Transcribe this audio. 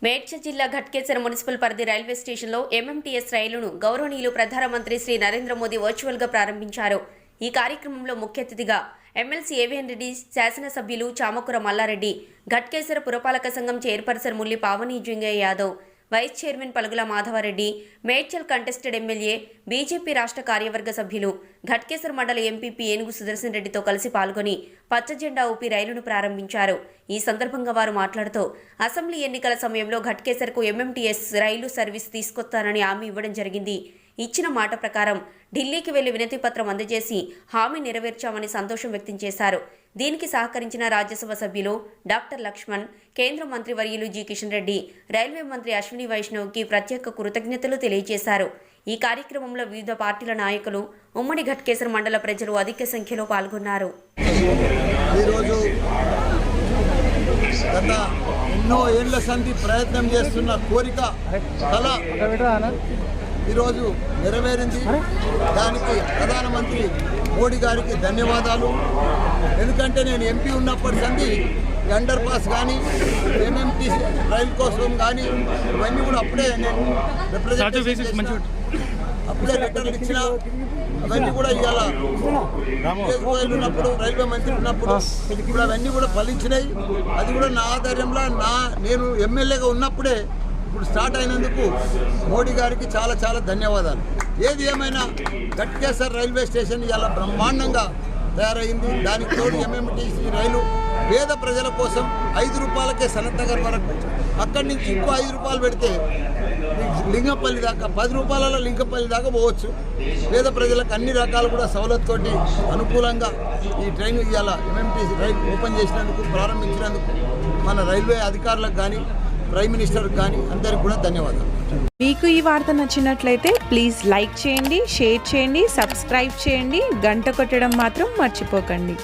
మేడ్చల్ జిల్లా ఘట్కేసర్ మున్సిపల్ పరిధి రైల్వే స్టేషన్లో ఎంఎంటీఎస్ రైలును గౌరవనీయులు ప్రధానమంత్రి శ్రీ నరేంద్ర మోదీ వర్చువల్గా ప్రారంభించారు. ఈ కార్యక్రమంలో ముఖ్య అతిథిగా ఎమ్మెల్సీ ఏవిఎన్ రెడ్డి, శాసనసభ్యులు చామకూర మల్లారెడ్డి, ఘట్కేసర్ పురపాలక సంఘం chairperson Mulli Pavani Jangaiah Yadav, vice chairman Palugula Madhavareddy, Medchal contested MLA, BJP రాష్ట్ర కార్యవర్గ సభ్యులు, ఘట్కేసర్ మండల ఎంపీపీ ఏనుగు సుదర్శన్ రెడ్డితో కలిసి పాల్గొని పచ్చ జెండా ఊపి రైలును ప్రారంభించారు. ఈ సందర్భంగా వారు మాట్లాడుతూ అసెంబ్లీ ఎన్నికల సమయంలో ఘట్కేసర్కు ఎంఎంటీఎస్ రైలు సర్వీస్ తీసుకొస్తానని హామీ ఇవ్వడం జరిగింది. ఇచ్చిన మాట ప్రకారం ఢిల్లీకి వెళ్లి వినతి పత్రం అందజేసి హామీ నెరవేర్చామని సంతోషం వ్యక్తం చేశారు. దీనికి సహకరించిన రాజ్యసభ సభ్యులు డాక్టర్ లక్ష్మణ్, కేంద్ర మంత్రి వర్యులు జి కిషన్ రెడ్డి, రైల్వే మంత్రి అశ్విని వైష్ణవ్కి ప్రత్యేక కృతజ్ఞతలు తెలియజేశారు. ఈ కార్యక్రమంలో వివిధ పార్టీల నాయకులు, ఉమ్మడి ఘట్కేసర్ మండల ప్రజలు అధిక సంఖ్యలో పాల్గొన్నారు. గత ఎన్నో ఏళ్ల సంధి ప్రయత్నం చేస్తున్న కోరిక కళ ఈరోజు నెరవేరింది. దానికి ప్రధానమంత్రి మోడీ గారికి ధన్యవాదాలు. ఎందుకంటే నేను ఎంపీ ఉన్నప్పటి సంధి అండర్ పాస్ కానీ ఎంఎంటీ రైలు కోసం కానీ ఇవన్నీ కూడా అప్పుడే నేను రిప్రజెంటేషన్ అప్పుడే లెటర్లు ఇచ్చిన అవన్నీ కూడా ఇవాళ ఉన్నప్పుడు రైల్వే మంత్రి ఉన్నప్పుడు ఇప్పుడు అవన్నీ కూడా ఫలించినాయి. అది కూడా నా ఆధ్వర్యంలో నేను ఎమ్మెల్యేగా ఉన్నప్పుడే ఇప్పుడు స్టార్ట్ అయినందుకు మోడీ గారికి చాలా చాలా ధన్యవాదాలు. ఏది ఏమైనా ఘట్కేసర్ రైల్వే స్టేషన్ ఇలా బ్రహ్మాండంగా తయారైంది. దానికి తోడు ఎంఎంటీసీ రైలు పేద ప్రజల కోసం 5 రూపాయలకే సనత్నగర్ వరకు, అక్కడి నుంచి ఇంకో 5 రూపాయలు పెడితే లింగంపల్లి దాకా, 10 రూపాయలలో లింగంపల్లి దాకా పోవచ్చు. పేద ప్రజలకు అన్ని రకాలు కూడా సవలతుతోటి అనుకూలంగా ఈ ట్రైన్ ఇవాళ ఎంఎంటీసీ రైలు ఓపెన్ చేసినందుకు, ప్రారంభించినందుకు మన రైల్వే అధికారులకు కానీ ప్రైమ్ మినిస్టర్కి కానీ అందరికీ కూడా ధన్యవాదాలు. మీకు ఈ వార్త నచ్చినట్లయితే ప్లీజ్ లైక్ చేయండి, షేర్ చేయండి, సబ్స్క్రైబ్ చేయండి, గంట కొట్టడం మాత్రం మర్చిపోకండి.